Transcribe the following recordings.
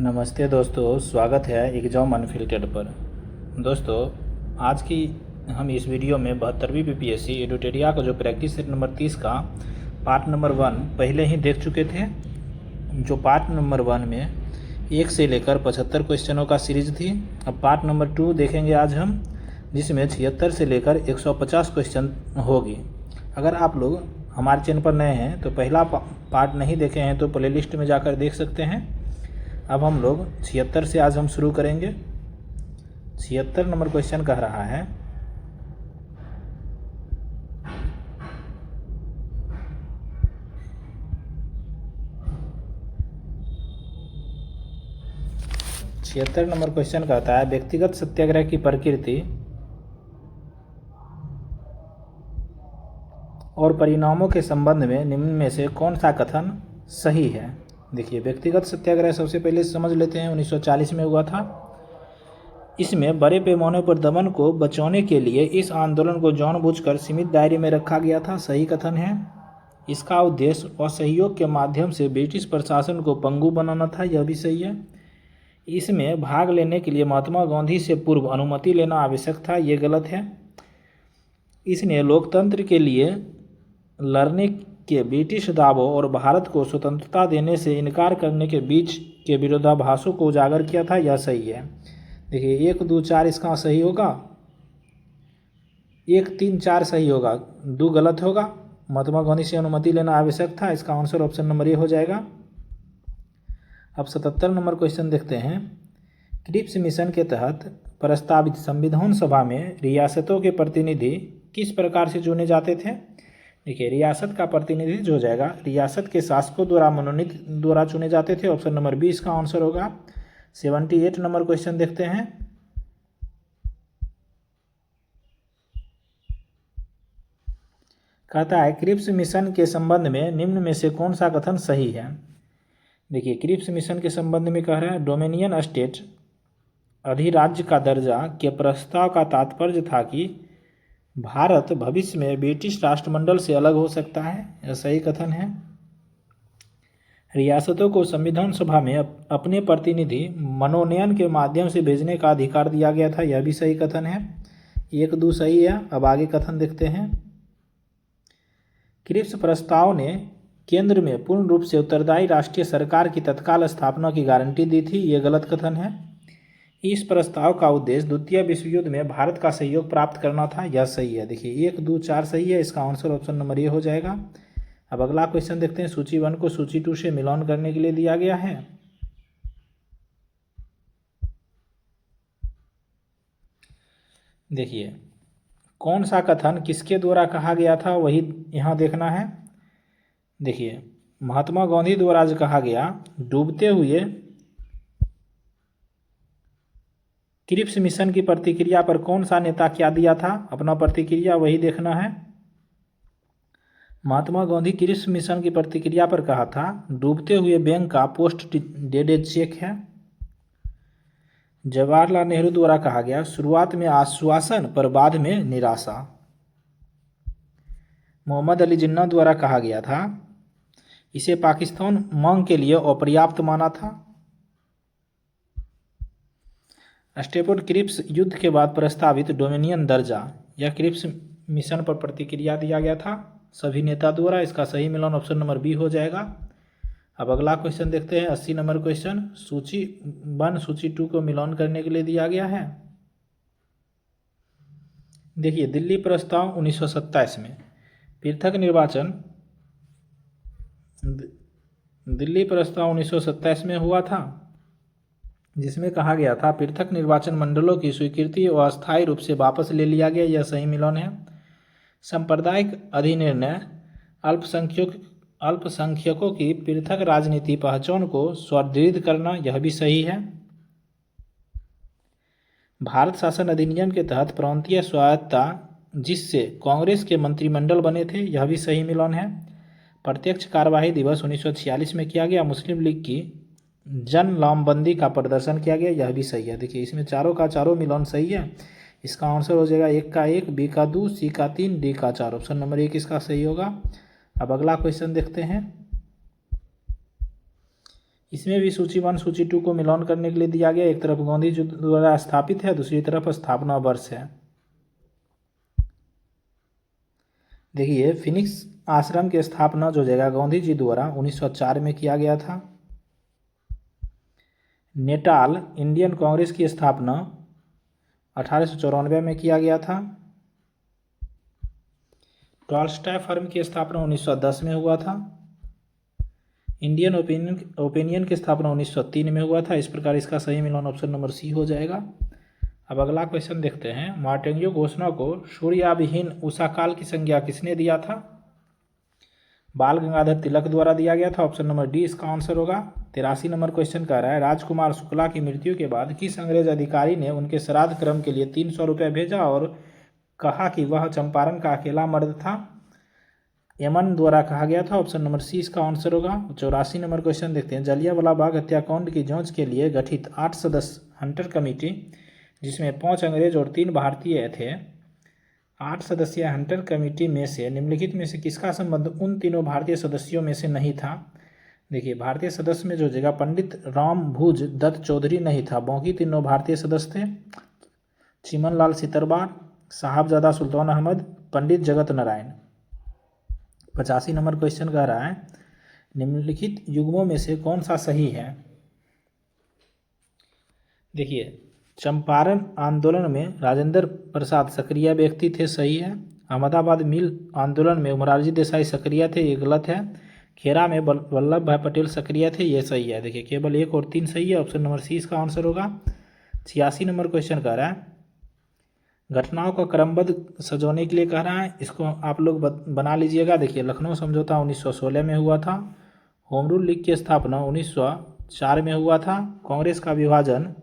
नमस्ते दोस्तों, स्वागत है एग्जाम अनफिल्टर्ड पर। दोस्तों, आज की हम इस वीडियो में 72वीं पीपीएससी एडुटेरिया का जो प्रैक्टिस सेट नंबर 30 का पार्ट नंबर 1 पहले ही देख चुके थे। जो पार्ट नंबर 1 में 1 से लेकर 75 क्वेश्चनों का सीरीज थी। अब पार्ट नंबर 2 देखेंगे आज हम, जिसमें 76 से लेकर 150 क्वेश्चन होगी। अगर आप लोग हमारे चैनल पर नए हैं तो पहला पार्ट नहीं देखे हैं तो प्लेलिस्ट में जाकर देख सकते हैं। अब हम लोग 76 से आज हम शुरू करेंगे। 76 नंबर क्वेश्चन कह रहा है, छिहत्तर नंबर क्वेश्चन कहता है व्यक्तिगत सत्याग्रह की प्रकृति और परिणामों के संबंध में निम्न में से कौन सा कथन सही है। देखिए, व्यक्तिगत सत्याग्रह सबसे पहले समझ लेते हैं, 1940 में हुआ था। इसमें बड़े पैमाने पर दमन को बचाने के लिए इस आंदोलन को जानबूझकर सीमित दायरे में रखा गया था, सही कथन है। इसका उद्देश्य असहयोग के माध्यम से ब्रिटिश प्रशासन को पंगु बनाना था, यह भी सही है। इसमें भाग लेने के लिए महात्मा गांधी से पूर्व अनुमति लेना आवश्यक था, ये गलत है। इसने लोकतंत्र के लिए लड़ने के ब्रिटिश दावों और भारत को स्वतंत्रता देने से इनकार करने के बीच के विरोधाभासों को उजागर किया था, यह सही है। देखिए, 1, 2, 4 इसका सही होगा, 1, 3, 4 सही होगा, 2 गलत होगा। महात्मा गांधी से अनुमति लेना आवश्यक था, इसका आंसर ऑप्शन नंबर ए हो जाएगा। अब 77 नंबर क्वेश्चन देखते हैं। क्रिप्स मिशन के तहत प्रस्तावित संविधान सभा में रियासतों के प्रतिनिधि किस प्रकार से चुने जाते थे। देखिए, रियासत का प्रतिनिधि जो हो जाएगा रियासत के शासकों द्वारा मनोनीत द्वारा चुने जाते थे, ऑप्शन नंबर बी इसका आंसर होगा। 78 नंबर क्वेश्चन देखते हैं। कहता है क्रिप्स मिशन के संबंध में निम्न में से कौन सा कथन सही है। देखिए, क्रिप्स मिशन के संबंध में कह रहा है डोमिनियन स्टेट अधिराज्य का दर्जा के प्रस्ताव का तात्पर्य था कि भारत भविष्य में ब्रिटिश राष्ट्रमंडल से अलग हो सकता है, यह सही कथन है। रियासतों को संविधान सभा में अपने प्रतिनिधि मनोनयन के माध्यम से भेजने का अधिकार दिया गया था, यह भी सही कथन है। 1, 2 सही है। अब आगे कथन देखते हैं। क्रिप्स प्रस्ताव ने केंद्र में पूर्ण रूप से उत्तरदायी राष्ट्रीय सरकार की तत्काल स्थापना की गारंटी दी थी, यह गलत कथन है। इस प्रस्ताव का उद्देश्य द्वितीय विश्व युद्ध में भारत का सहयोग प्राप्त करना था, यह सही है। देखिए, 1, 2, 4 सही है, इसका आंसर ऑप्शन नंबर ए हो जाएगा। अब अगला क्वेश्चन देखते हैं। सूची 1 को सूची 2 से मिलान करने के लिए दिया गया है। देखिए, कौन सा कथन किसके द्वारा कहा गया था वही यहाँ देखना है। देखिए, महात्मा गांधी द्वारा जो कहा गया डूबते हुए क्रिप्स मिशन की प्रतिक्रिया पर कौन सा नेता क्या दिया था अपना प्रतिक्रिया, वही देखना है। महात्मा गांधी क्रिप्स मिशन की प्रतिक्रिया पर कहा था डूबते हुए बैंक का पोस्ट डेटेड चेक है। जवाहरलाल नेहरू द्वारा कहा गया शुरुआत में आश्वासन पर बाद में निराशा। मोहम्मद अली जिन्ना द्वारा कहा गया था इसे पाकिस्तान मांग के लिए अपर्याप्त माना था। स्टेफोर्ड क्रिप्स युद्ध के बाद प्रस्तावित डोमिनियन दर्जा या क्रिप्स मिशन पर प्रतिक्रिया दिया गया था सभी नेता द्वारा, इसका सही मिलान ऑप्शन नंबर बी हो जाएगा। अब अगला क्वेश्चन देखते हैं। 80 नंबर क्वेश्चन। सूची 1 सूची 2 को मिलान करने के लिए दिया गया है। देखिए, दिल्ली प्रस्ताव 1927 में पृथक निर्वाचन, दिल्ली प्रस्ताव 1927 में हुआ था, जिसमें कहा गया था पृथक निर्वाचन मंडलों की स्वीकृति और अस्थायी रूप से वापस ले लिया गया, यह सही मिलान है। सांप्रदायिक अधिनिर्णय अल्पसंख्यकों की पृथक राजनीति पहचान को सुदृढ़ करना, यह भी सही है। भारत शासन अधिनियम के तहत प्रांतीय स्वायत्तता जिससे कांग्रेस के मंत्रिमंडल बने थे, यह भी सही मिलान है। प्रत्यक्ष कार्यवाही दिवस 1946 में किया गया। मुस्लिम लीग की जन लामबंदी का प्रदर्शन किया गया, यह भी सही है। देखिए, इसमें चारों का चारों मिलान सही है, इसका आंसर हो जाएगा 1 का 1, बी का 2, सी का 3, डी का 4, ऑप्शन नंबर 1 इसका सही होगा। अब अगला क्वेश्चन देखते हैं। इसमें भी सूची 1 सूची 2 को मिलान करने के लिए दिया गया। एक तरफ गांधी जी द्वारा स्थापित है, दूसरी तरफ स्थापना वर्ष है। देखिए फिनिक्स आश्रम की स्थापना जो जगह गांधी जी द्वारा 1904 में किया गया था। नेटाल इंडियन कांग्रेस की स्थापना 1894 में किया गया था। टॉल्स्टॉय फर्म की स्थापना 1910 में हुआ था। इंडियन ओपिनियन की स्थापना 1903 में हुआ था। इस प्रकार इसका सही मिलान ऑप्शन नंबर सी हो जाएगा। अब अगला क्वेश्चन देखते हैं। मार्टेंग्यू घोषणा को सूर्याविहीन उषा काल की संज्ञा किसने दिया था? बाल गंगाधर तिलक द्वारा दिया गया था। ऑप्शन नंबर डी इसका आंसर होगा। 83 नंबर क्वेश्चन कह रहा है, राजकुमार शुक्ला की मृत्यु के बाद किस अंग्रेज अधिकारी ने उनके श्राद्ध क्रम के लिए 300 रुपये भेजा और कहा कि वह चंपारण का अकेला मर्द था? यमन द्वारा कहा गया था। ऑप्शन नंबर सी इसका आंसर होगा। 84 नंबर क्वेश्चन देखते हैं। जलियांवाला बाग हत्याकांड की जांच के लिए गठित 8 सदस्य हंटर कमेटी, जिसमें 5 अंग्रेज और 3 भारतीय थे, 8 सदस्यीय हंटर कमेटी में से निम्नलिखित में से किसका संबंध उन तीनों भारतीय सदस्यों में से नहीं था? देखिए भारतीय सदस्य में जो जगह पंडित रामभुज दत्त चौधरी नहीं था, बाकी तीनों भारतीय सदस्य थे। चिमनलाल सितरबार, साहबजादा सुल्तान अहमद, पंडित जगत नारायण। 85 नंबर क्वेश्चन कह रहा है, निम्नलिखित युग्मों में से कौन सा सही है? देखिए चंपारण आंदोलन में राजेंद्र प्रसाद सक्रिय व्यक्ति थे, सही है। अहमदाबाद मिल आंदोलन में मोरारजी देसाई सक्रिय थे, ये गलत है। खेरा में वल्लभ भाई पटेल सक्रिय थे, ये सही है। देखिए केवल 1 और 3 सही है। ऑप्शन नंबर सी इसका आंसर होगा। 86 नंबर क्वेश्चन कह रहा है, घटनाओं को क्रमबद्ध सजोने के लिए कह रहा है, इसको आप लोग बना लीजिएगा। देखिए लखनऊ समझौता 1916 में हुआ था। होम रूल लीग की स्थापना 1904 में हुआ था। कांग्रेस का विभाजन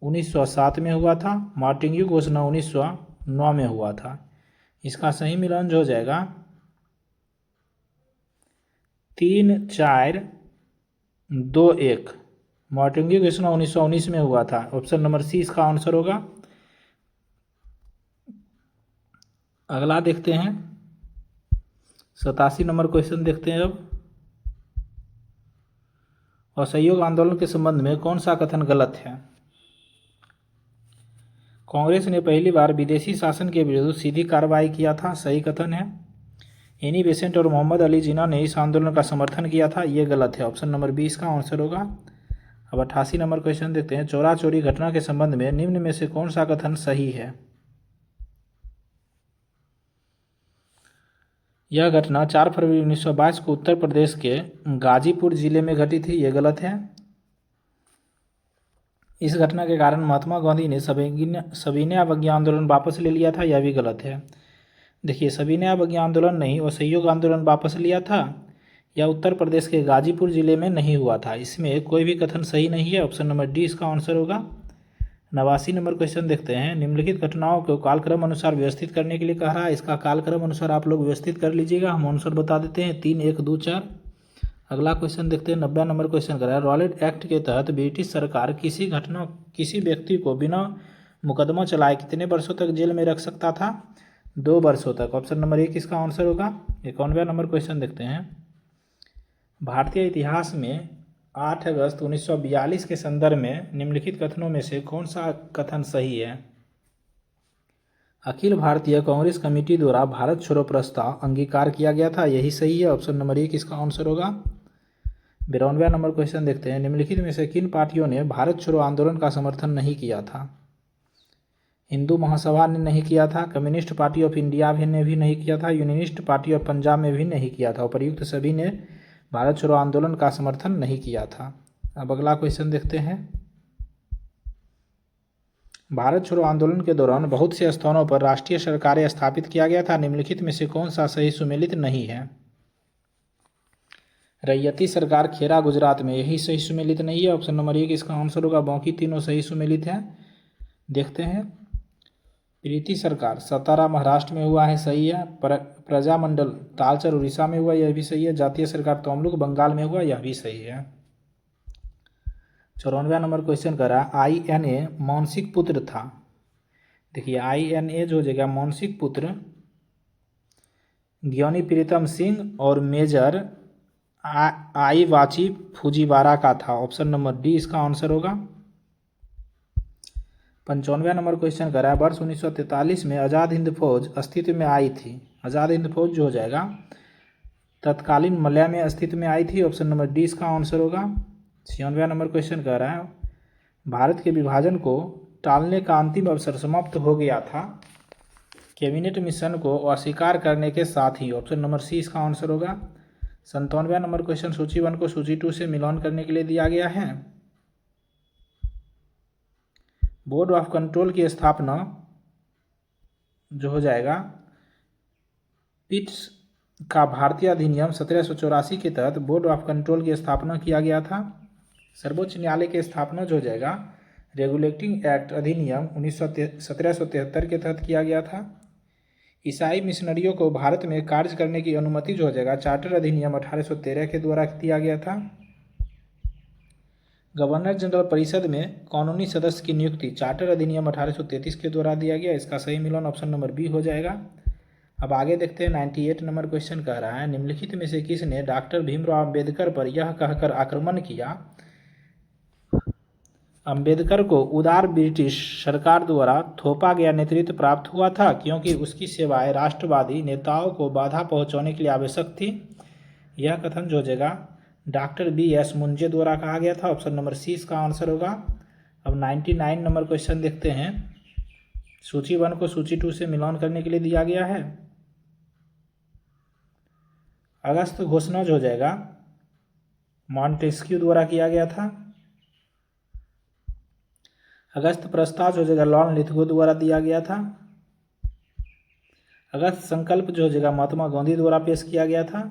1907 में हुआ था। मार्टेंग्यू घोषणा 1909 में हुआ था। इसका सही मिलान जो हो जाएगा 3, 4, 2, 1। मार्टेंग्यू घोषणा 1919 में हुआ था। ऑप्शन नंबर सी इसका आंसर होगा। अगला देखते हैं 87 नंबर क्वेश्चन देखते हैं। अब असहयोग आंदोलन के संबंध में कौन सा कथन गलत है? कांग्रेस ने पहली बार विदेशी शासन के विरुद्ध सीधी कार्रवाई किया था, सही कथन है। एनी बेसेंट और मोहम्मद अली जिन्ना ने इस आंदोलन का समर्थन किया था, ये गलत है। ऑप्शन नंबर बी इसका आंसर होगा। अब 88 नंबर क्वेश्चन देखते हैं। चोरा चोरी घटना के संबंध में निम्न में से कौन सा कथन सही है? यह घटना 4 फरवरी 1922 को उत्तर प्रदेश के गाजीपुर जिले में घटी थी, ये गलत है। इस घटना के कारण महात्मा गांधी ने सविनय अवज्ञा आंदोलन वापस ले लिया था, यह भी गलत है। देखिए सविनय अवज्ञा आंदोलन नहीं, वो सहयोग आंदोलन वापस लिया था। यह उत्तर प्रदेश के गाजीपुर जिले में नहीं हुआ था। इसमें कोई भी कथन सही नहीं है। ऑप्शन नंबर डी इसका आंसर होगा। 89 नंबर क्वेश्चन देखते हैं। निम्नलिखित घटनाओं को कालक्रम अनुसार व्यवस्थित करने के लिए कह रहा है, इसका कालक्रम अनुसार आप लोग व्यवस्थित कर लीजिएगा। हम आंसर बता देते हैं 3, 1, 2, 4। अगला क्वेश्चन देखते हैं। 90 नंबर क्वेश्चन कर रहा है, रॉलेट एक्ट के तहत ब्रिटिश सरकार किसी व्यक्ति को बिना मुकदमा चलाए कितने वर्षों तक जेल में रख सकता था? 2 वर्षों तक। ऑप्शन नंबर 1 इसका आंसर होगा। 91 नंबर क्वेश्चन देखते हैं। भारतीय इतिहास में 8 अगस्त 1942 के संदर्भ में निम्नलिखित कथनों में से कौन सा कथन सही है? अखिल भारतीय कांग्रेस कमेटी द्वारा भारत छोड़ो प्रस्ताव अंगीकार किया गया था, यही सही है। ऑप्शन नंबर 1 इसका आंसर होगा। 92 नंबर क्वेश्चन देखते हैं। निम्नलिखित में से किन पार्टियों ने भारत छोड़ो आंदोलन का समर्थन नहीं किया था? हिंदू महासभा ने नहीं किया था, कम्युनिस्ट पार्टी ऑफ इंडिया ने भी नहीं किया था, यूनियनिस्ट पार्टी ऑफ पंजाब में भी नहीं किया था। उपर्युक्त सभी ने भारत छोड़ो आंदोलन का समर्थन नहीं किया था। अब अगला क्वेश्चन देखते हैं। भारत छोड़ो आंदोलन के दौरान बहुत से स्थानों पर राष्ट्रीय सरकारें स्थापित किया गया था, निम्नलिखित में से कौन सा सही सुमेलित नहीं है? रैयती सरकार खेरा गुजरात में, यही सही सुमेलित नहीं है। ऑप्शन नंबर 1 इसका आंसर होगा। बाकी तीनों सही सुमेलित हैं। देखते हैं। प्रीति सरकार सतारा महाराष्ट्र में हुआ है, सही है। प्रजामंडल तालचर उड़ीसा में हुआ, यह भी सही है। जातीय सरकार तमलुक बंगाल में हुआ, यह भी सही है। 94 नंबर क्वेश्चन कर रहा है, INA मानसिक पुत्र था। देखिए INA जो जगह मानसिक पुत्र ज्ञानी प्रीतम सिंह और मेजर आईवाची फुजीवारा का था। ऑप्शन नंबर डी इसका आंसर होगा। 95वां नंबर क्वेश्चन कर रहा है, वर्ष 1943 में आज़ाद हिंद फौज अस्तित्व में आई थी। आज़ाद हिंद फौज जो हो जाएगा तत्कालीन मलया में अस्तित्व में आई थी। ऑप्शन नंबर डी इसका आंसर होगा। 96वां नंबर क्वेश्चन कर रहा है, भारत के विभाजन को टालने का अंतिम अवसर समाप्त हो गया था कैबिनेट मिशन को अस्वीकार करने के साथ ही। ऑप्शन नंबर सी इसका आंसर होगा। 97वां नंबर क्वेश्चन सूची 1 को सूची 2 से मिलान करने के लिए दिया गया है। बोर्ड ऑफ कंट्रोल की स्थापना जो हो जाएगा पिट्स का भारतीय अधिनियम 1784 के तहत बोर्ड ऑफ कंट्रोल की स्थापना किया गया था। सर्वोच्च न्यायालय की स्थापना जो हो जाएगा रेगुलेटिंग एक्ट अधिनियम 1773 के तहत किया गया था। ईसाई मिशनरियों को भारत में कार्य करने की अनुमति जो हो जाएगा चार्टर अधिनियम 1813 के द्वारा दिया गया था। गवर्नर जनरल परिषद में कानूनी सदस्य की नियुक्ति चार्टर अधिनियम 1833 के द्वारा दिया गया। इसका सही मिलान ऑप्शन नंबर बी हो जाएगा। अब आगे देखते हैं 98 नंबर क्वेश्चन कह रहा है, निम्नलिखित में से किसने डॉक्टर भीमराव अंबेडकर पर यह कहकर आक्रमण किया, अंबेडकर को उदार ब्रिटिश सरकार द्वारा थोपा गया नेतृत्व प्राप्त हुआ था क्योंकि उसकी सेवाएं राष्ट्रवादी नेताओं को बाधा पहुंचाने के लिए आवश्यक थी। यह कथन जो हो जाएगा डॉक्टर बी.एस. मुंजे द्वारा कहा गया था। ऑप्शन नंबर सी इसका आंसर होगा। अब 99 नंबर क्वेश्चन देखते हैं, सूची 1 को सूची 2 से मिलान करने के लिए दिया गया है। अगस्त घोषणा जो हो जाएगा मॉन्टेस्क्यू द्वारा किया गया था। अगस्त प्रस्ताव जो हो जाएगा लॉर्ड लिथगो द्वारा दिया गया था। अगस्त संकल्प जो हो जाएगा महात्मा गांधी द्वारा पेश किया गया था।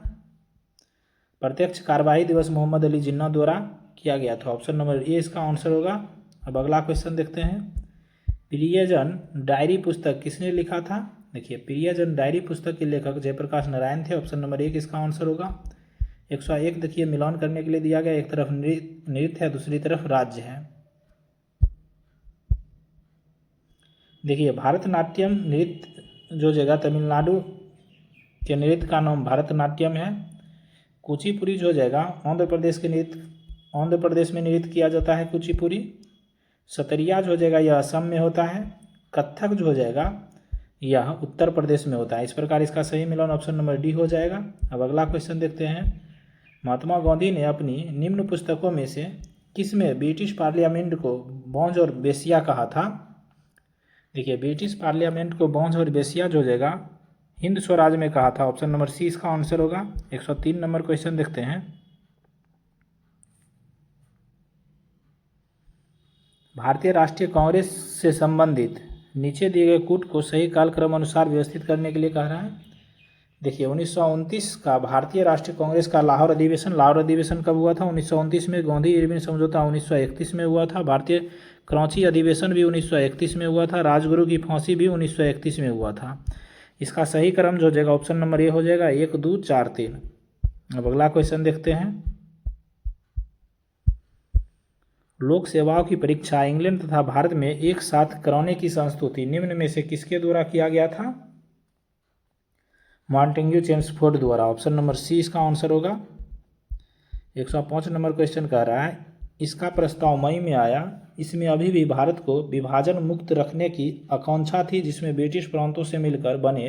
प्रत्यक्ष कार्यवाही दिवस मोहम्मद अली जिन्ना द्वारा किया गया था। ऑप्शन नंबर ए इसका आंसर होगा। अब अगला क्वेश्चन देखते हैं, प्रियजन डायरी पुस्तक किसने लिखा था। देखिए प्रियजन डायरी पुस्तक के लेखक जयप्रकाश नारायण थे। ऑप्शन नंबर 1 इसका आंसर होगा। 101 देखिए मिलान करने के लिए दिया गया, एक तरफ नृत्य है दूसरी तरफ राज्य है। देखिए भारतनाट्यम नृत्य जो जगह तमिलनाडु के नृत्य का नाम भारतनाट्यम है। कुचिपुड़ी जो जाएगा आंध्र प्रदेश में नृत्य किया जाता है कुचिपुड़ी। सतरिया जो हो जाएगा यह असम में होता है। कथक जो हो जाएगा यह उत्तर प्रदेश में होता है। इस प्रकार इसका सही मिलान ऑप्शन नंबर डी हो जाएगा। अब अगला क्वेश्चन देखते हैं, महात्मा गांधी ने अपनी निम्न पुस्तकों में से किसमें ब्रिटिश पार्लियामेंट को बौंझ और बेसिया कहा था। देखिए ब्रिटिश पार्लियामेंट को बौंझ और बेसिया जो हो जाएगा हिंद स्वराज में कहा था। ऑप्शन नंबर सी इसका आंसर होगा। 103 नंबर क्वेश्चन देखते हैं, भारतीय राष्ट्रीय कांग्रेस से संबंधित नीचे दिए गए कूट को सही कालक्रम अनुसार व्यवस्थित करने के लिए कह रहा है। देखिए 1929 का भारतीय राष्ट्रीय कांग्रेस का लाहौर अधिवेशन कब हुआ था। 1929 में। गांधी इरविन समझौता 1931 में हुआ था। भारतीय कराची अधिवेशन भी 1931 में हुआ था। राजगुरु की फांसी भी 1931 में हुआ था। इसका सही क्रम जो हो जाएगा ऑप्शन नंबर ए हो जाएगा, 1 2 4 3। अब अगला क्वेश्चन देखते हैं, लोक सेवाओं की परीक्षा इंग्लैंड तथा भारत में एक साथ कराने की संस्तुति निम्न में से किसके द्वारा किया गया था। मॉन्टेग्यू चेम्सफोर्ड द्वारा। ऑप्शन नंबर सी इसका आंसर होगा। 105 नंबर क्वेश्चन कह रहा है, इसका प्रस्ताव मई में आया, इसमें अभी भी भारत को विभाजन मुक्त रखने की आकांक्षा थी जिसमें ब्रिटिश प्रांतों से मिलकर बने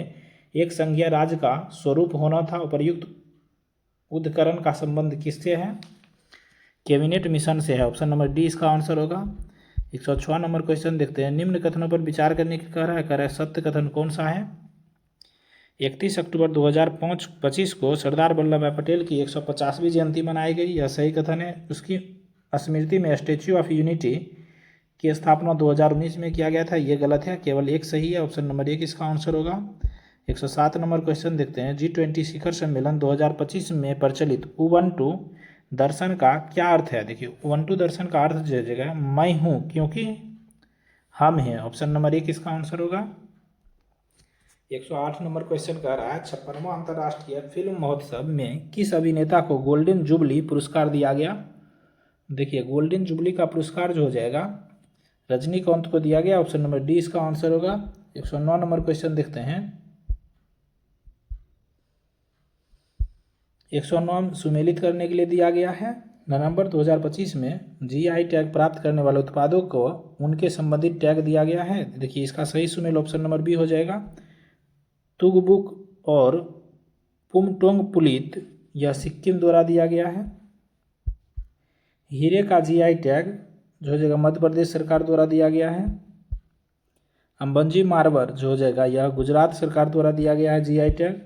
एक संघीय राज्य का स्वरूप होना था। उपर्युक्त उद्धकरण का संबंध किससे है। कैबिनेट मिशन से है। ऑप्शन नंबर डी इसका आंसर होगा। 106 नंबर क्वेश्चन देखते हैं, निम्न कथनों पर विचार करने की कह रहा है सत्य कथन कौन सा है। 31 अक्टूबर 2025 को सरदार वल्लभ भाई पटेल की 150वीं जयंती मनाई गई, यह सही कथन है। उसकी स्मृति में स्टैच्यू ऑफ यूनिटी की स्थापना 2019 में किया गया था, यह गलत है, केवल एक सही है। ऑप्शन नंबर 1 इसका आंसर होगा। 107 नंबर क्वेश्चन देखते हैं, G20 शिखर सम्मेलन 2025 में प्रचलित उबंटू दर्शन का क्या अर्थ है। देखिए उबंटू दर्शन का अर्थ जो जगह मैं हूँ क्योंकि हम हैं। ऑप्शन नंबर 1 इसका आंसर होगा। 108 नंबर क्वेश्चन कह रहा है, 56वां अंतर्राष्ट्रीय फिल्म महोत्सव में किस अभिनेता को गोल्डन जुबली पुरस्कार दिया गया। देखिए गोल्डन जुबली का पुरस्कार जो हो जाएगा रजनीकांत को दिया गया। ऑप्शन नंबर डी इसका आंसर होगा। 109 नंबर क्वेश्चन देखते हैं, 109 सुमेलित करने के लिए दिया गया है। नवंबर 2025 में जीआई टैग प्राप्त करने वाले उत्पादों को उनके संबंधित टैग दिया गया है। देखिए इसका सही सुमेल ऑप्शन नंबर बी हो जाएगा। तुगबुक और पुमटोंग पुलित यह सिक्किम द्वारा दिया गया है। हीरे का जीआई टैग जो हो जाएगा मध्य प्रदेश सरकार द्वारा दिया गया है। अंबंजी मार्बर जो हो जाएगा यह गुजरात सरकार द्वारा दिया गया है जीआई टैग।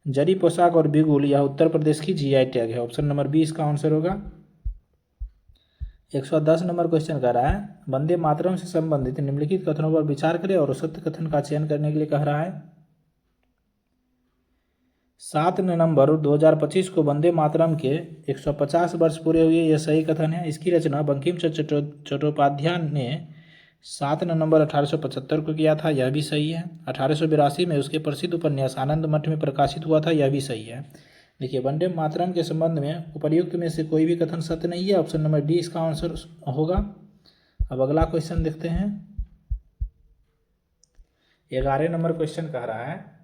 जरी पोशाक और बिगुल यह उत्तर प्रदेश की जीआई टैग है। ऑप्शन नंबर बी इसका आंसर होगा। 110 नंबर क्वेश्चन कर रहा है वंदे मातरम से संबंधित निम्नलिखित कथनों पर विचार करें और सत्य कथन का चयन करने के लिए कह रहा है। 7 नवंबर 2025 को वंदे मातरम के 150 वर्ष पूरे हुए, यह सही कथन है। इसकी रचना बंकिम चंद्र चट्टोपाध्याय ने 7 नवंबर 1875 को किया था, यह भी सही है। 1882 में उसके प्रसिद्ध उपन्यास आनंद मठ में प्रकाशित हुआ था, यह भी सही है। देखिए वंदे मातरम के संबंध में उपर्युक्त में से कोई भी कथन सत्य नहीं है। ऑप्शन नंबर डी इसका आंसर होगा। अब अगला क्वेश्चन देखते हैं। 11 नंबर क्वेश्चन कह रहा है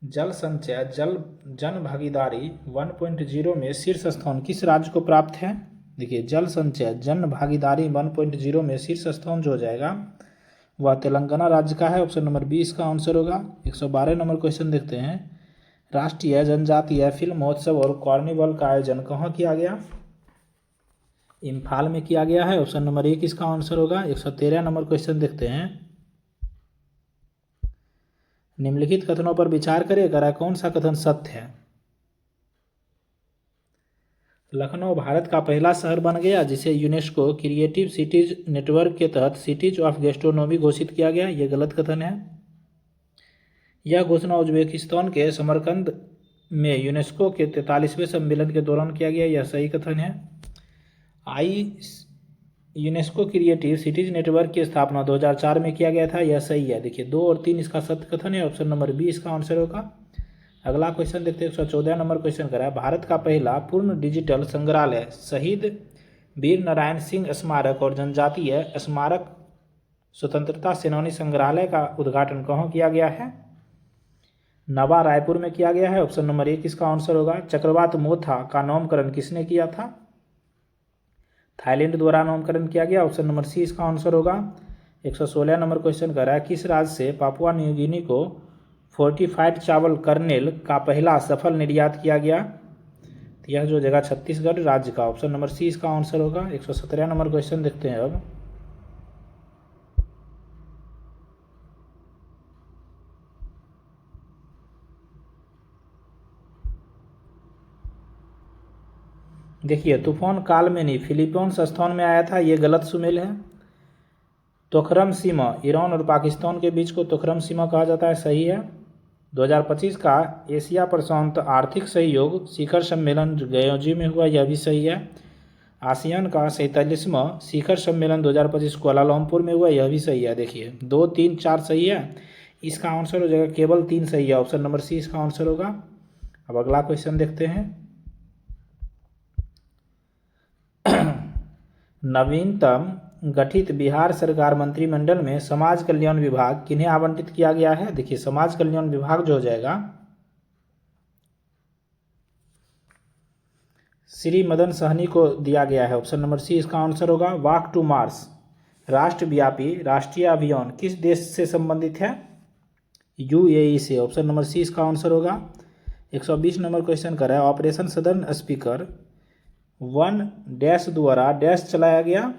जल संचय जन भागीदारी 1.0 में शीर्ष स्थान किस राज्य को प्राप्त है। देखिए जल संचय जन भागीदारी 1.0 में शीर्ष स्थान जो हो जाएगा वह तेलंगाना राज्य का है। ऑप्शन नंबर बी इसका आंसर होगा। 112 नंबर क्वेश्चन देखते हैं राष्ट्रीय जनजातीय फिल्म महोत्सव और कार्निवल का आयोजन कहाँ किया गया। इम्फाल में किया गया है। ऑप्शन नंबर 1 इसका आंसर होगा। 113 नंबर क्वेश्चन देखते हैं निम्नलिखित कथनों पर विचार करें, अगर कौन सा कथन सत्य है। लखनऊ भारत का पहला शहर बन गया जिसे यूनेस्को क्रिएटिव सिटीज नेटवर्क के तहत सिटीज ऑफ गैस्ट्रोनोमी घोषित किया गया, यह गलत कथन है। यह घोषणा उज्बेकिस्तान के समरकंद में यूनेस्को के 43वें सम्मेलन के दौरान किया गया, यह सही कथन है। यूनेस्को क्रिएटिव सिटीज नेटवर्क की स्थापना 2004 में किया गया था, यह सही है। देखिए 2 और 3 इसका सत्य कथन है। ऑप्शन नंबर बी इसका आंसर होगा। अगला क्वेश्चन देखते हैं। 114 नंबर क्वेश्चन करा है भारत का पहला पूर्ण डिजिटल संग्रहालय शहीद वीर नारायण सिंह स्मारक और जनजातीय स्मारक स्वतंत्रता सेनानी संग्रहालय का उद्घाटन कहाँ किया गया है। नवा रायपुर में किया गया है। ऑप्शन नंबर 1 इसका आंसर होगा। चक्रवात मोथा का नामकरण किसने किया था। थाईलैंड द्वारा नामकरण किया गया। ऑप्शन नंबर सी इसका आंसर होगा। 116 नंबर क्वेश्चन कर रहा है किस राज्य से पापुआ न्यू गिनी को फोर्टिफाइड चावल कर्नेल का पहला सफल निर्यात किया गया। तो यह जो जगह छत्तीसगढ़ राज्य का। ऑप्शन नंबर सी इसका आंसर होगा। 117 नंबर क्वेश्चन देखते हैं अब। देखिए तूफान कालमेनी फिलीपींस स्थान में आया था, यह गलत सुमेल है। तोखरम सीमा ईरान और पाकिस्तान के बीच को तोखरम सीमा कहा जाता है, सही है। 2025 का एशिया प्रशांत आर्थिक सहयोग शिखर सम्मेलन गयोजी में हुआ, यह भी सही है। आसियान का 47वां शिखर सम्मेलन 2025 कुआलालंपुर में हुआ, यह भी सही है। देखिए 2, 3, 4 सही है। इसका आंसर हो जाएगा केवल 3 सही है। ऑप्शन नंबर सी इसका आंसर होगा। अब अगला क्वेश्चन देखते हैं। नवीनतम गठित बिहार सरकार मंत्रिमंडल में समाज कल्याण विभाग किन्हें आवंटित किया गया है। देखिए समाज कल्याण विभाग जो हो जाएगा श्री मदन सहनी को दिया गया है। ऑप्शन नंबर सी इसका आंसर होगा। वॉक टू मार्स राष्ट्रव्यापी राष्ट्रीय अभियान किस देश से संबंधित है। यूएई से। ऑप्शन नंबर सी इसका आंसर होगा। 120 नंबर क्वेश्चन कर रहा है ऑपरेशन सदर्न स्पीकर 1 द्वारा डैश चलाया गया।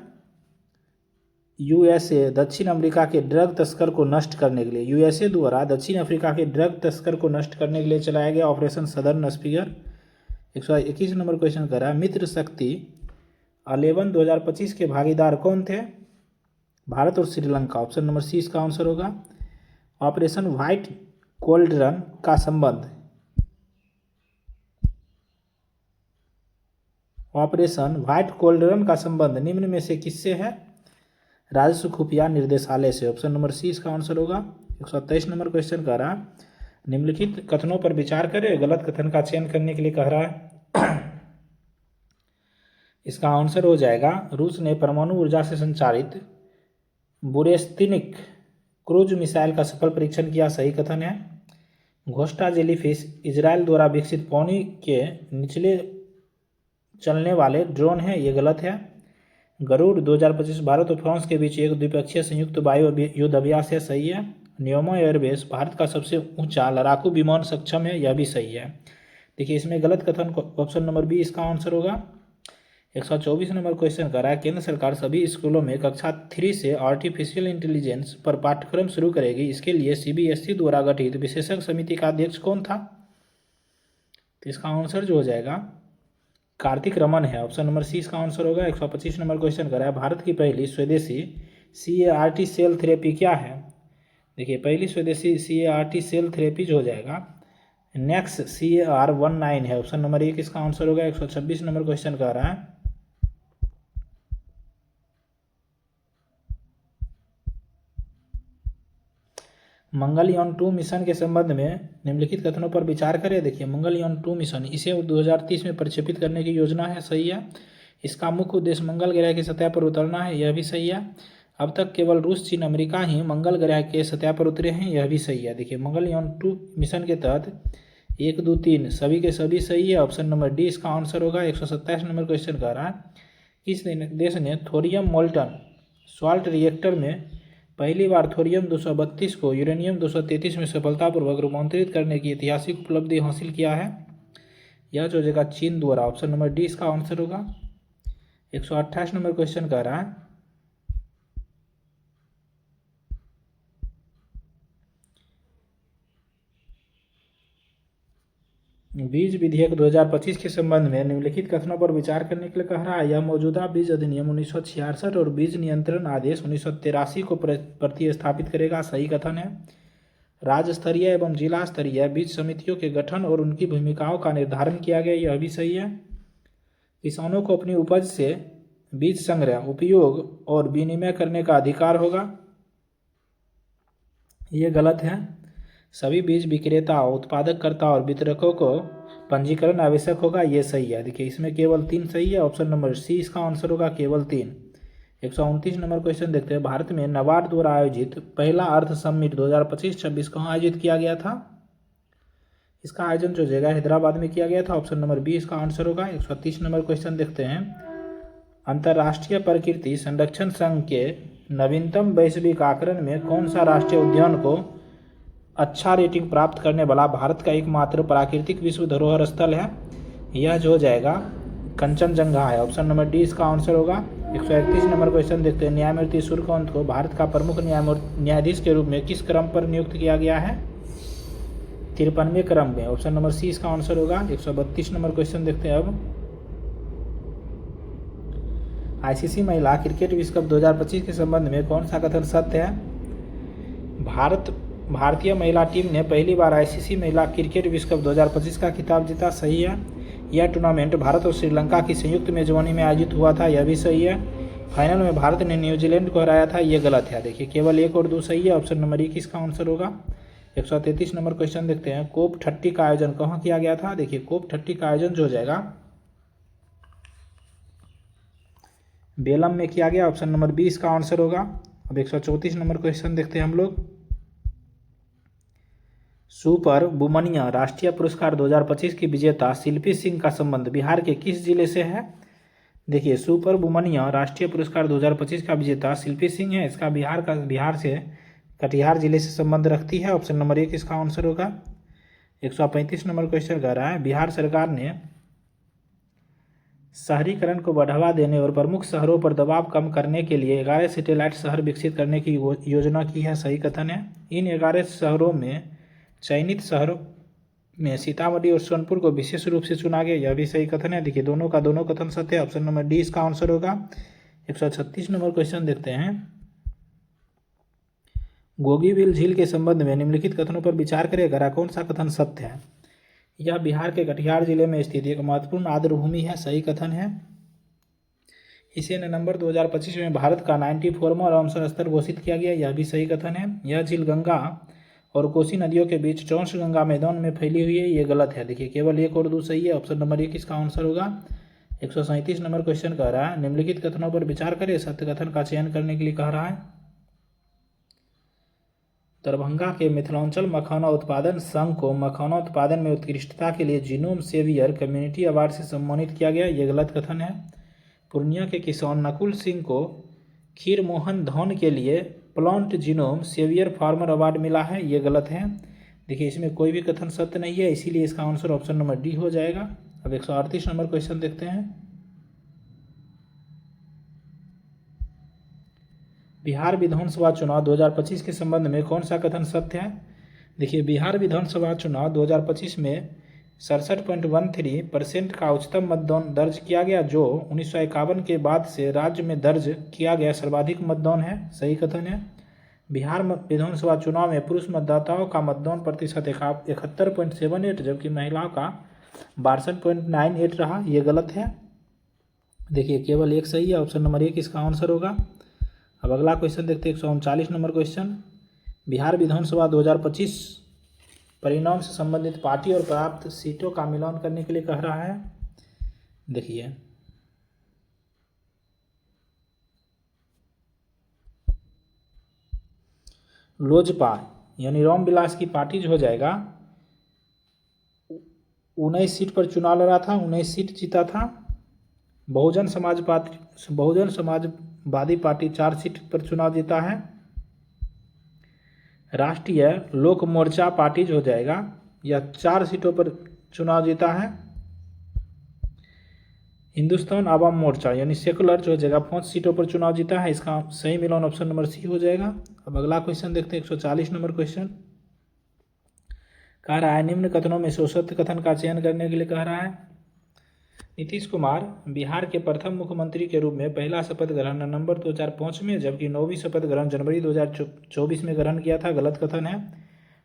यूएसए दक्षिण अमेरिका के ड्रग तस्कर को नष्ट करने के लिए। यूएसए द्वारा दक्षिण अफ्रीका के ड्रग तस्कर को नष्ट करने के लिए चलाया गया operation southern speaker. 121 number question कर रहा है मित्र शक्ति 11 2025 के भागीदार कौन थे। भारत और श्रीलंका। ऑप्शन नंबर सी इसका आंसर होगा। ऑपरेशन व्हाइट कोल्ड्रन का संबंध निम्न में से किससे है। राजस्व खुफिया निर्देशालय से। ऑप्शन नंबर सी इसका आंसर होगा। 123 नंबर क्वेश्चन कह रहा निम्नलिखित कथनों पर विचार करें, गलत कथन का चयन करने के लिए कह रहा है। इसका आंसर हो जाएगा रूस ने परमाणु ऊर्जा से संचालित बुरेस्तिनिक क्रूज मिसाइल का सफल परीक्षण किया, सही कथन है। घोस्टा जेलीफिश इजराइल द्वारा विकसित पानी के निचले चलने वाले ड्रोन है, ये गलत है। गरुड़ 2025 भारत और फ्रांस के बीच एक द्विपक्षीय संयुक्त वायु युद्ध अभ्यास है, सही है। न्योमो एयरबेस भारत का सबसे ऊंचा लड़ाकू विमान सक्षम है, यह भी सही है। देखिए इसमें गलत कथन ऑप्शन नंबर बी इसका आंसर होगा। 124 नंबर क्वेश्चन कर रहा है, केंद्र सरकार सभी स्कूलों में कक्षा 3 से आर्टिफिशियल इंटेलिजेंस पर पाठ्यक्रम शुरू करेगी, इसके लिए सीबीएसई द्वारा गठित विशेषज्ञ समिति का अध्यक्ष कौन था? तो इसका आंसर जो हो जाएगा कार्तिक रमन है, ऑप्शन नंबर सी इसका आंसर होगा। 125 नंबर क्वेश्चन कर रहा है, भारत की पहली स्वदेशी CAR-T सेल थेरेपी क्या है? देखिए पहली स्वदेशी CAR-T सेल थेरेपी जो हो जाएगा नेक्स्ट CAR-19 है, ऑप्शन नंबर 1 इसका आंसर होगा। 126 नंबर क्वेश्चन कर रहा है, मंगलयान 2 मिशन के संबंध में निम्नलिखित कथनों पर विचार करें। देखिए मंगलयान 2 मिशन इसे 2030 में प्रक्षेपित करने की योजना है, सही है। इसका मुख्य उद्देश्य मंगल ग्रह की सतह पर उतरना है, यह भी सही है। अब तक केवल रूस, चीन, अमेरिका ही मंगल ग्रह के सतह पर उतरे हैं, यह भी सही है। देखिए मंगलयान 2 मिशन के तहत 1, 2, 3 सभी के सभी सही है, ऑप्शन नंबर डी इसका आंसर होगा। 127 नंबर क्वेश्चन कर रहा है, किस देश ने थोरियम मोल्टन सॉल्ट रिएक्टर में पहली बार थोरियम 232 को यूरेनियम 233 में सफलतापूर्वक रूपांतरित करने की ऐतिहासिक उपलब्धि हासिल किया है? यह जो जगह चीन द्वारा, ऑप्शन नंबर डी इसका आंसर होगा। 128 नंबर क्वेश्चन कर रहा है, बीज विधेयक 2025 के संबंध में निम्नलिखित कथनों पर विचार करने के लिए कह रहा है। यह मौजूदा बीज अधिनियम 1966 और बीज नियंत्रण आदेश 1983 को प्रतिस्थापित करेगा, सही कथन है। राज्य स्तरीय एवं जिला स्तरीय बीज समितियों के गठन और उनकी भूमिकाओं का निर्धारण किया गया, यह भी सही है। किसानों को अपनी उपज से बीज संग्रह, उपयोग और विनिमय करने का अधिकार होगा, ये गलत है। सभी बीज विक्रेता, उत्पादककर्ता और वितरकों को पंजीकरण आवश्यक होगा, ये सही है। देखिए इसमें केवल 3 सही है, ऑप्शन नंबर सी इसका आंसर होगा, केवल 3। 129 नंबर क्वेश्चन देखते हैं, भारत में नाबार्ड द्वारा आयोजित पहला अर्थ समिट 2025-26 कहाँ आयोजित किया गया था? इसका आयोजन जो जगह हैदराबाद में किया गया था, ऑप्शन नंबर बी इसका आंसर होगा। 130 नंबर क्वेश्चन देखते हैं, अंतर्राष्ट्रीय प्रकृति संरक्षण संघ के नवीनतम वैश्विक आकलन में कौन सा राष्ट्रीय उद्यान को अच्छा रेटिंग प्राप्त करने वाला भारत का एकमात्र प्राकृतिक विश्व धरोहर स्थल है? यह जो हो जाएगा कंचनजंगा है, ऑप्शन नंबर डी इसका आंसर होगा। 131 नंबर क्वेश्चन देखते हैं, न्यायमूर्ति सूर्यकांत को भारत का प्रमुख न्यायाधीश के रूप में किस क्रम पर नियुक्त किया गया है? 53वें क्रम में, ऑप्शन नंबर सी इसका आंसर होगा। 132 नंबर क्वेश्चन देखते हैं, अब ICC महिला क्रिकेट विश्व कप 2025 के संबंध में कौन सा कथन सत्य है? भारतीय महिला टीम ने पहली बार ICC महिला क्रिकेट विश्व कप 2025 का खिताब जीता, सही है। यह टूर्नामेंट भारत और श्रीलंका की संयुक्त मेजबानी में आयोजित हुआ था, यह भी सही है। फाइनल में भारत ने न्यूजीलैंड को हराया था, यह गलत है। देखिए केवल 1 और 2 सही है, ऑप्शन नंबर 1 इसका आंसर होगा। 133 नंबर क्वेश्चन देखते हैं, कोप 30 का आयोजन कहाँ किया गया था? देखिए कोप 30 का आयोजन जो हो जाएगा बेलम में किया गया, ऑप्शन नंबर बी इसका आंसर होगा। अब 134 नंबर क्वेश्चन देखते हैं हम लोग, सुपर बुमनिया राष्ट्रीय पुरस्कार 2025 की विजेता शिल्पी सिंह का संबंध बिहार के किस जिले से है? देखिए सुपर बुमनिया राष्ट्रीय पुरस्कार 2025 का विजेता शिल्पी सिंह है, इसका बिहार से कटिहार जिले से संबंध रखती है, ऑप्शन नंबर 1 इसका आंसर होगा। 135 नंबर क्वेश्चन कह रहा है, बिहार सरकार ने शहरीकरण को बढ़ावा देने और प्रमुख शहरों पर दबाव कम करने के लिए 11 सैटेलाइट शहर विकसित करने की योजना की है, सही कथन है। इन 11 शहरों में चयनित शहरों में सीतामढ़ी और सोनपुर को विशेष रूप से चुना गया, यह भी सही कथन है। देखिए दोनों का दोनों कथन सत्य है, ऑप्शन नंबर डी इसका आंसर होगा। 136 नंबर क्वेश्चन देखते हैं, गोगीबिल झील के संबंध में निम्नलिखित कथनों पर विचार करेगा, कौन सा कथन सत्य है? यह बिहार के कटिहार जिले में स्थित एक महत्वपूर्ण आर्द्रभूमि है, सही कथन है। इसे नवंबर 2025 में भारत का 94वां रामसर स्तर घोषित किया गया, यह भी सही कथन है। यह झील गंगा और कोसी नदियों के बीच चौंस गंगा मैदान में फैली हुई है, ये गलत है। देखिए केवल 1 और 2 सही है, ऑप्शन नंबर 1 इसका आंसर होगा। 137 नंबर क्वेश्चन कह रहा है, निम्नलिखित कथनों पर विचार करें, सत्य कथन का चयन करने के लिए कह रहा है। दरभंगा के मिथिलांचल मखाना उत्पादन संघ को मखाना उत्पादन में उत्कृष्टता के लिए जीनोम सेवियर कम्युनिटी अवार्ड से सम्मानित किया गया, ये गलत कथन है। पूर्णिया के किसान नकुल सिंह को खीर मोहन धौन के लिए plant genome saviour farmer award मिला है, ये गलत है। देखिए इसमें कोई भी कथन सत्य नहीं है, इसीलिए इसका आंसर ऑप्शन नंबर डी हो जाएगा। अब 138 नंबर क्वेश्चन देखते हैं। बिहार विधानसभा चुनाव 2025 के संबंध में कौन सा कथन सत्य है? देखिए बिहार विधानसभा चुनाव 2025 में 67.13% का उच्चतम मतदान दर्ज किया गया, जो 1951 के बाद से राज्य में दर्ज किया गया सर्वाधिक मतदान है, सही कथन है। बिहार विधानसभा चुनाव में पुरुष मतदाताओं का मतदान प्रतिशत 71.78 जबकि महिलाओं का 62.98 रहा, ये गलत है। देखिए केवल एक सही है, ऑप्शन नंबर 1 इसका आंसर होगा। अब अगला क्वेश्चन देखते हैं 139 नंबर क्वेश्चन। बिहार विधानसभा 2025 परिणाम से संबंधित पार्टी और प्राप्त सीटों का मिलान करने के लिए कह रहा है। देखिए लोजपा यानी रामविलास की पार्टी जो हो जाएगा 19 सीट पर चुनाव लड़ा था, 19 सीट जीता था। बहुजन समाजवादी पार्टी 4 सीट पर चुनाव जीता है। राष्ट्रीय लोक मोर्चा पार्टी जो हो जाएगा यह 4 सीटों पर चुनाव जीता है। हिंदुस्तान आवाम मोर्चा यानी सेकुलर जो हो जाएगा 5 सीटों पर चुनाव जीता है, इसका सही मिलान ऑप्शन नंबर सी हो जाएगा। अब अगला क्वेश्चन देखते हैं 140 नंबर क्वेश्चन। कह रहा है निम्न कथनों में से सत्य कथन का चयन करने के लिए कह रहा है। नीतीश कुमार बिहार के प्रथम मुख्यमंत्री के रूप में पहला शपथ ग्रहण नवंबर 2005 में जबकि 9वीं शपथ ग्रहण जनवरी 2024 में ग्रहण किया था, गलत कथन है।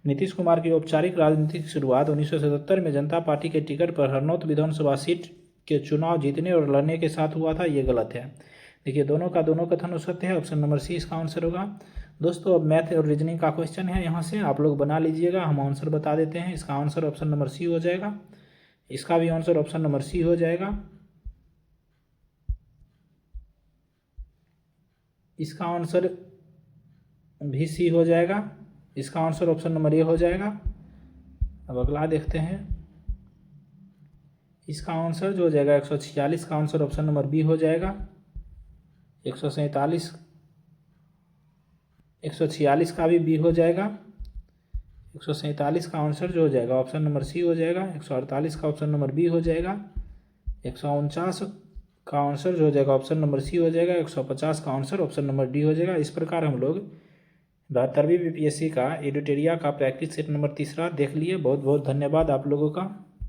नीतीश कुमार की औपचारिक राजनीतिक शुरुआत 1977 में जनता पार्टी के टिकट पर हरनौत विधानसभा सीट के चुनाव जीतने और लड़ने के साथ हुआ था, ये गलत है। देखिए दोनों का दोनों कथन सत्य है, ऑप्शन नंबर सी इसका आंसर होगा। दोस्तों अब मैथ और रीजनिंग का क्वेश्चन है, यहाँ से आप लोग बना लीजिएगा, हम आंसर बता देते हैं। इसका आंसर ऑप्शन नंबर सी हो जाएगा, इसका भी आंसर ऑप्शन नंबर सी हो जाएगा, इसका आंसर भी सी हो जाएगा, इसका आंसर ऑप्शन नंबर ए हो जाएगा। अब अगला देखते हैं, इसका आंसर जो हो जाएगा 146 का आंसर ऑप्शन नंबर बी हो जाएगा। 146 का भी बी हो जाएगा। 147 का आंसर जो हो जाएगा ऑप्शन नंबर सी हो जाएगा। 148 का ऑप्शन नंबर बी हो जाएगा। 149 का आंसर जो हो जाएगा ऑप्शन नंबर सी हो जाएगा। 150 का आंसर ऑप्शन नंबर डी हो जाएगा। इस प्रकार हम लोग 72वीं बीपीएससी का एडिटोरिया का प्रैक्टिस सेट नंबर 3 देख लिए। बहुत बहुत धन्यवाद आप लोगों का।